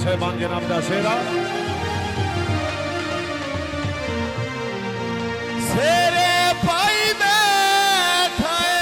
साहिबान जनाब दा सेरा सेरे पाई बैठाए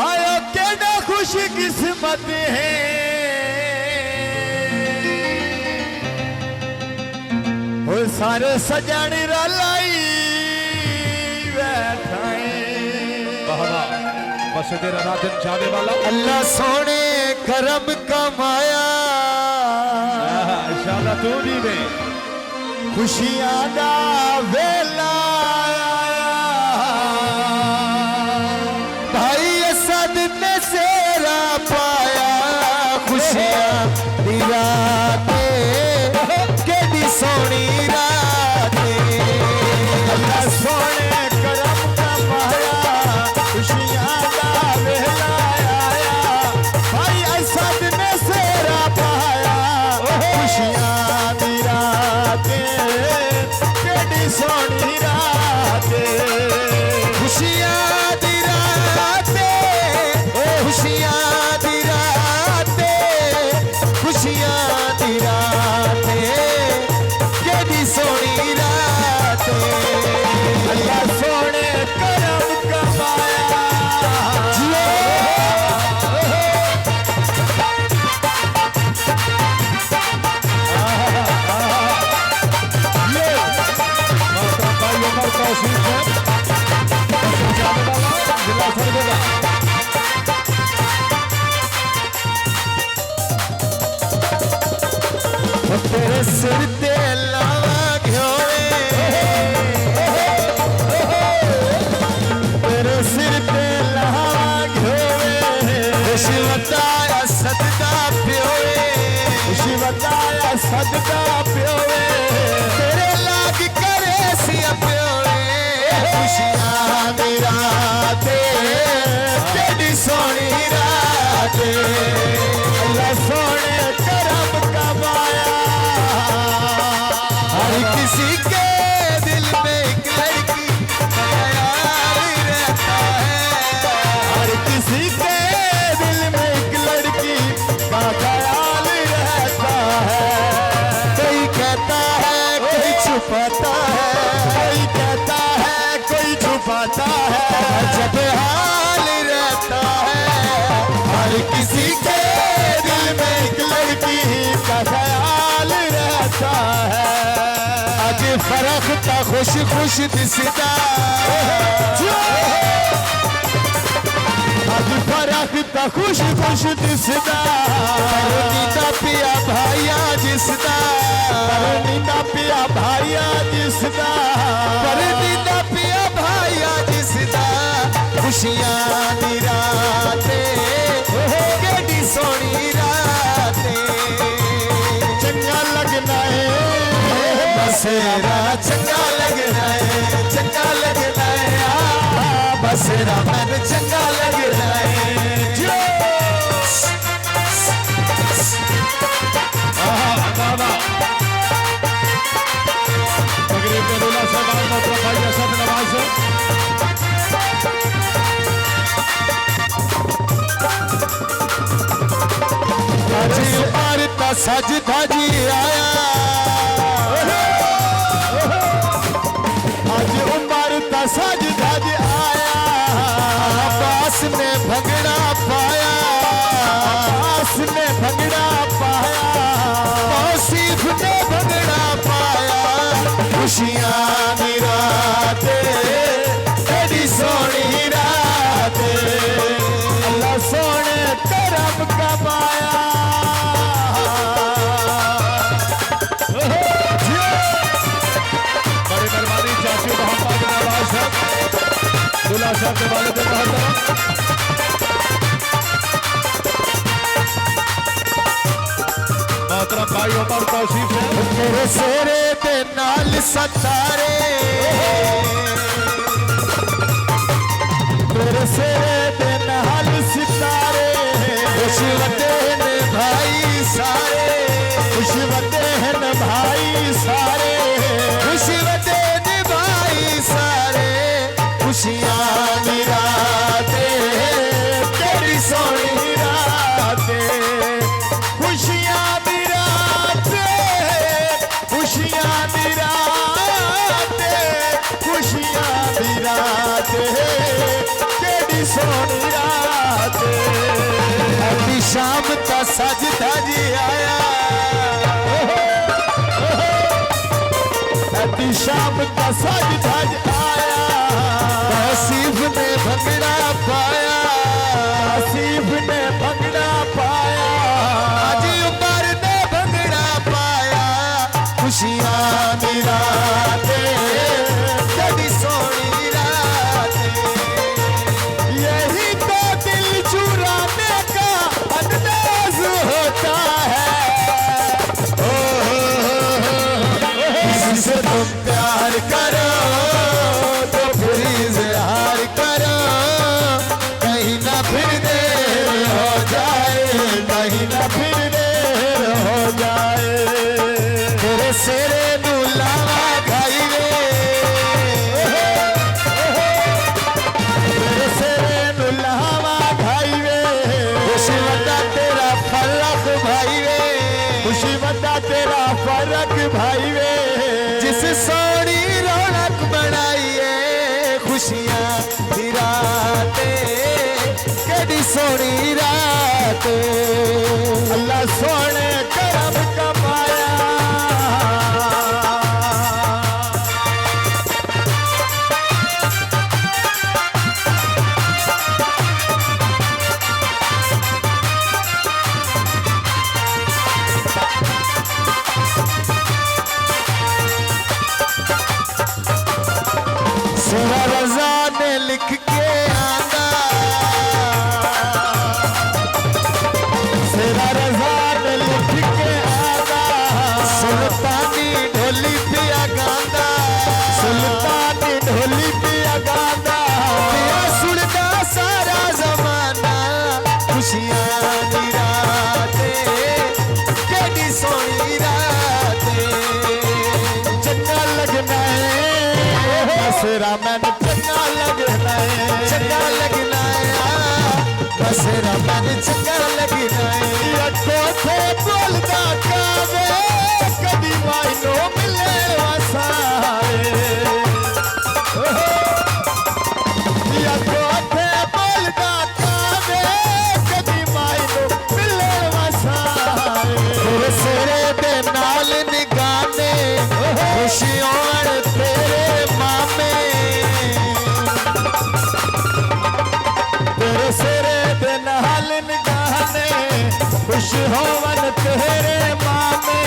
आयो केड़ा खुश किस्मत है वो सारे सजन रलाई बैठाए बस तेरा रातन जाने वाला अल्लाह सोने करम कमाया इंशाअल्लाह तू दी दे खुशियां दा वेला आया भाई असद ने सेरा पाया खुशियां दी रात केडी सोनी रात अल्लाह सोने करम कमाया खुशियां दा वेला आया भाई असद ने सेरा पाया खुशियां दी रात केडी सोनी रात खुशियां दी रात खुशियां दी रात खुशियां दी रात केडी सोनी रात अल्लाह सोने करम कमाया तेरे सिर ते लावा घोड़े तेरे सिर ते लावा घोड़े खुशी बताया सदका प्योए खुशी बताया सदका प्योए तेरे लाग करे सिया प्योए खुशियां दी रात केडी सोनी रात अल्लाह सोने करम कमाया हर किसी के दिल में एक लड़की का ख्याल रहता है हर किसी के दिल में एक लड़की का ख्याल रहता है कोई कहता है कोई छुपाता है कोई कहता है कोई छुपाता है जब हाल रहता है हर किसी के दिल में एक लड़की का ख्याल रहता है आज फरख ता खुश खुश दिसदा आज फरख ता खुश खुश दिसदा नींदा पिया भाइया जिसदा नींदा पिया भाइया जिसदा नींदा पिया भाइया जिसदा खुशियां दी रात केडी सोनी रात चंगा लगना है बसेरा चंगा लगना है चंगा लगना है बसेरा मैंने चंगा लगना है तकरीब के दूल्हा साहिबान मोहतरम भाई असद नवाज सज धजी आया आज उमर ता सज धज आया अब्बास ने भंगड़ा पाया अब्बास ने भंगड़ा पाया तौसीफ ने भंगड़ा पाया खुशियां दी रात केडी सोनी रात अल्लाह सोने करम कमाया दूल्हा साहब के वालिद मोहतरम मोहतरम भाई उमर तौसीफ है तेरे सेरे दे नाल सतारे तेरे सेरे दे नाल सितारे खुश वते ने भाई सारे खुश वते हैं भाई सारे खुश वते ने भाई सारे खुशियां दी रात तेरी सज धज आया ऐसी शाम का सज धज आया आसिफ ने भंगड़ा पाया आसिफ ने भंगड़ा पाया आज उमर ने भंगड़ा पाया खुशियां दी रातें बड़ी सोहनी रातें यही तो दिल चुराने का अंदाज होता है किसी से तुम प्यार करो तो फिर इजहार करो कहीं ना फिर देर हो जाए कहीं ना फिर देर हो जाए तेरे सेरे नू लावा खाई वे तेरे सेरे नू लावा खाई वे खुशी वड्डा तेरा फरक भाई वे खुशी वड्डा तेरा फर्क भाई वे जिस सोनी रौनक बनाइए खुशियां दी रातें केडी सोनी रातें अल्लाह सोने करम कमाया सेरा रजा ने लिख के आंदा सेरा रजा ने लिख के आगा सुल्तानी ढोली पिया गांदा सुल्तानी ढोली पिया गांदा पिया सुनदा सारा जमाना खुशियां दी रातें केडी सोहनी रातें चंगा लगना है बसेरा मैंने चंगा लगना है चंगा लगना है बसेरा मन चंगा लगना है अखो थे बोलदा कावे कदी माइनो मिले वसाए अखो थे बोलदा कावे कदी माइनो मिले वसाए तेरे सिरे दे नाल निगाने खुशियों तेरे मामे तेरे सिरे दे नाल निगाने खुश होवन तेरे मामे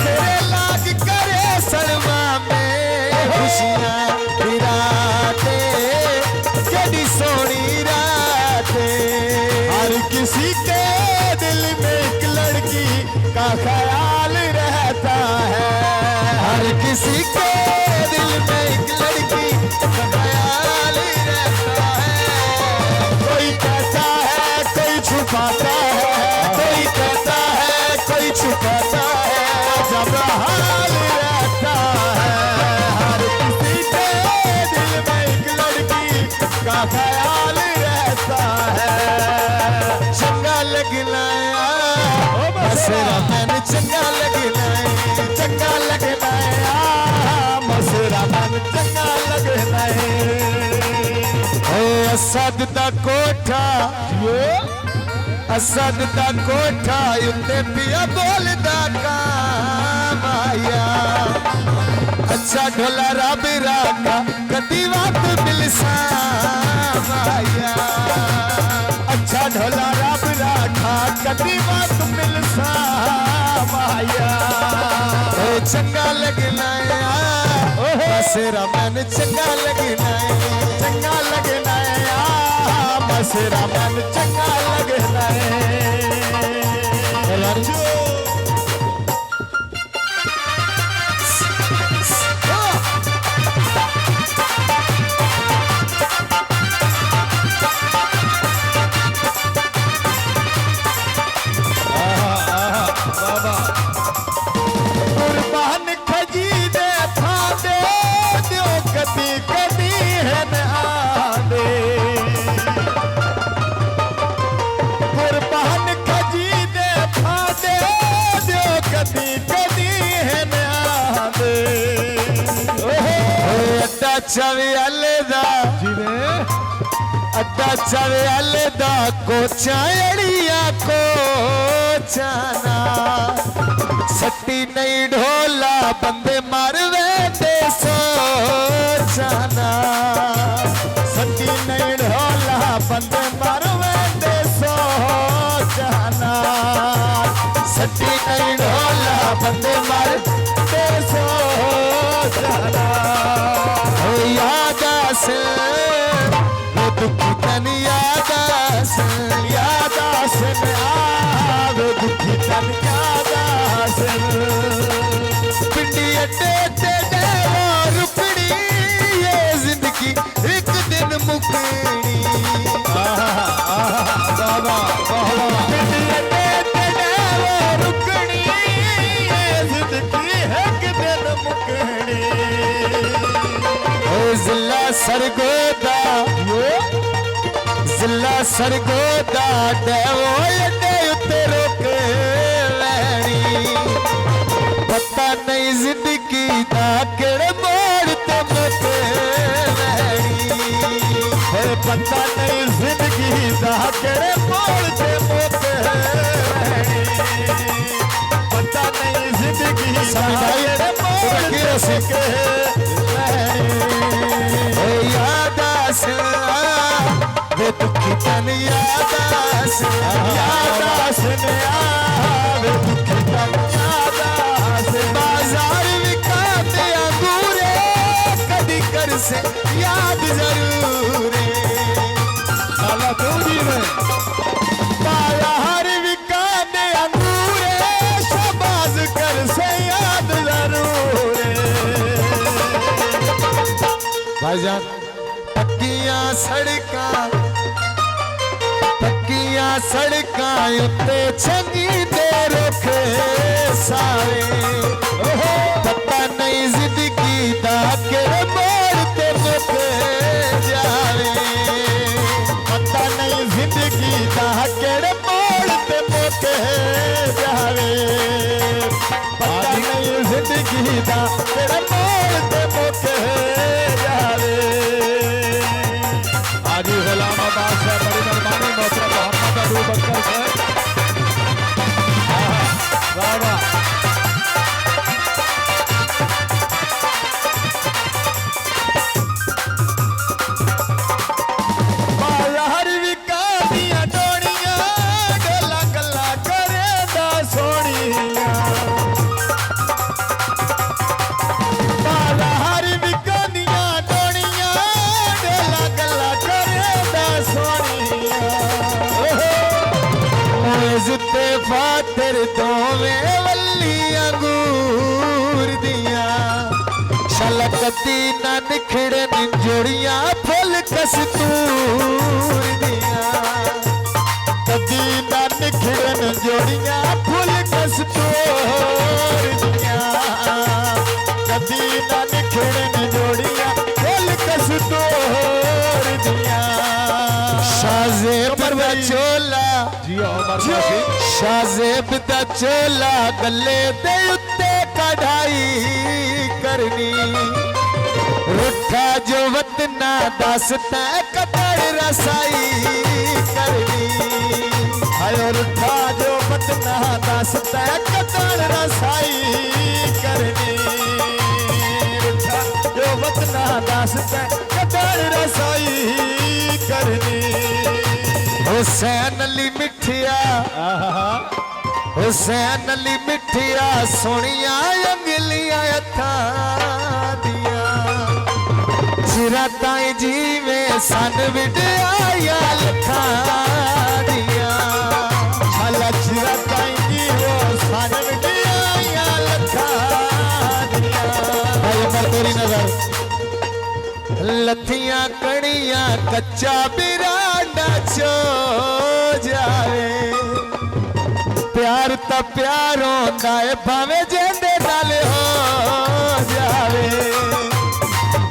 तेरे लाग करे सलमा में खुशियां दी रातें केडी सोहनी रातें हर किसी के दिल में एक लड़की का ख्याल रहता है हर किसी के दिल में एक लड़की का ख्याल रहता है कोई कहता है कोई छुपाता है कोई कहता है कोई छुपाता है जब हाल रहता है हर किसी के दिल में एक लड़की का ख्याल रहता है चंगा लगना बसेरा मन चंगा लगना चंगा लगना है मसरा मन चंगा लगना है असद दा कोठा असद दा कोठा उत्ते पिया बोलदा काम आया अच्छा ढोला रब राखा कदी वक्त मिलसा आया अच्छा ढोला रब राखा कदी वक्त मिलसा माया चंगा लगना बसेरा मन चंगा लगना चंगा लगना है मसरा मन चंगा लगना है कुर्बान खजी दे फादे दियो कदी कदी है न आदे कुर्बान खजी दे फादे दियो कदी कदी है न आदे अड्डा चवे अलदा अड्डा चवे अलदा कोचा अड़िया को जाना सट्टी नहीं ढोला बंदे मारवे दे सो जाना सट्टी नहीं ढोला बंदे मारवे दे सो जाना सट्टी नहीं ढोला बंदे मार दे सो जाना ओ याद से वो दुखी तन याद से आवे दुखी तन याद पिंडी अड्डे ते रुकनी ये जिंदगी एक दिन मुकनी पिंडी अड्डे ते रुकनी ये जिंदगी एक दिन मुकनी ओ जिला सरगोदा जिला सरगोदा डेवो अड्डे उत्ते रोके लैनी पता नहीं जिंदगी दा केड़े मोड़ ते मुके लैनी पता नहीं जिंदगी दा केड़े मोड़ ते मुके पता नहीं जिंदगी दा केड़े मोड़ ते मुके ओ याद से वे दुखी तन याद से आवे दुखी तन याद बाजार विकाते अंगूरे कदी कर से याद जरूर साला दूरी में बाजार विकाते अंगूरे शबाज कर से याद जरूर भाईजान पक्कियां सड़कां उत्ते चंगी दे रुखे सारे पता नहीं जिंदगी दा केड़े मोड़ ते मुके जावे पता नहीं जिंदगी दा केड़े मोड़ ते मुके जावे पता नहीं जिंदगी दा केड़े मोड़ ते मुके जावे हाजी गुलाम अब्बास साहब बड़ी मेहरबानी मोहतरम मोहम्मद अबू बकर साहब वाह वाह बाजार विकादियां डोड़ियां गला गला करे दा सोनिया बाजार विकादियां डोड़ियां गला गला करे दा सोनिया जुते फातर दोवे वल्ली अंगूर दिया शलकती ना निखड़न जोड़ियां फुल कस्तूर दिया कदी ना निखड़न जोड़ियां फुल कस्तूर दिया कदी ना निखड़न जोड़ियां फुल कस्तूर दिया शाजेब दा चोला जी उमर रशीद शाजेब दा चोला गले दे उत्ते कढ़ाई करनी रुठा जो वतना दसता कतड़ रसाई करनी आयो रुठा जो वतना दसता कतड़ रसाई करनी रुठा जो वतना दसता कतड़ रसाई करनी हुसैन अली मिठिया हुसैन अली मिठिया सोनिया अंगलियां हत्थां दिया चिरा ताई जीवे सन विड़ाया लखां दिया छाला चिरा ताई जीवो सन विड़ाया लखां दिया भाई उमर तेरी नजर लथियां कड़ियां कच्चा बिरांडा चो जावे प्यार ता प्यार होंदा है भावे जेंदे नाल हो जावे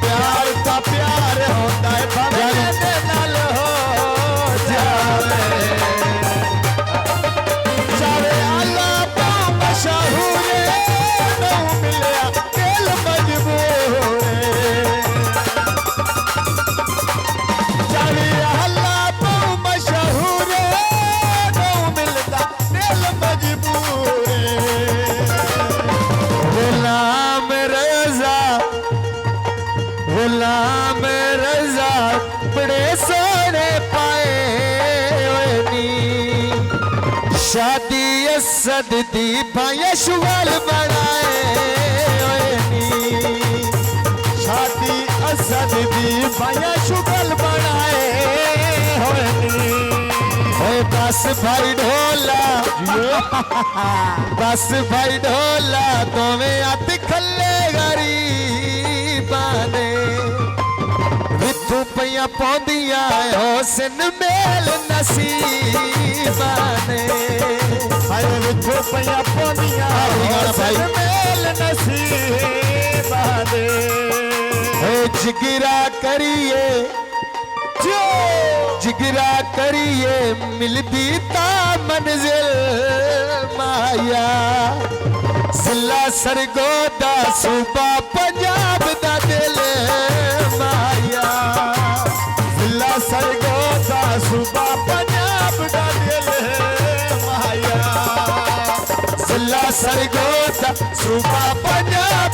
प्यार ता प्यार होता है भावे जेंदे नाल हो जावे जावे आला पा मशहूर नौ मिलया दिल मजबूर जावे आला पा मशहूर नौ मिलदा दिल मजबूर शादी असद दी भाया शुगल बनाए होए नी शादी असद दी भाया शुगल बनाए होए नी ओए बस भाई ढोला बस भाई ढोला दोवें हथ खल्ले गरीबाने विथू पईयां पौंदियां हुसन मेल नसीबाने हाय विथो पया पोनिया भाई। मेल नसीबाने ओ जिगरा करिए जो जिगरा करिए मिलदी ता मंजिल माया जिला सरगोदा सूबा पंजाब दा दिल माया जिला सरगोदा सूबा पंजाब दा दिल माया जिला सरगोदा सूबा पंजाब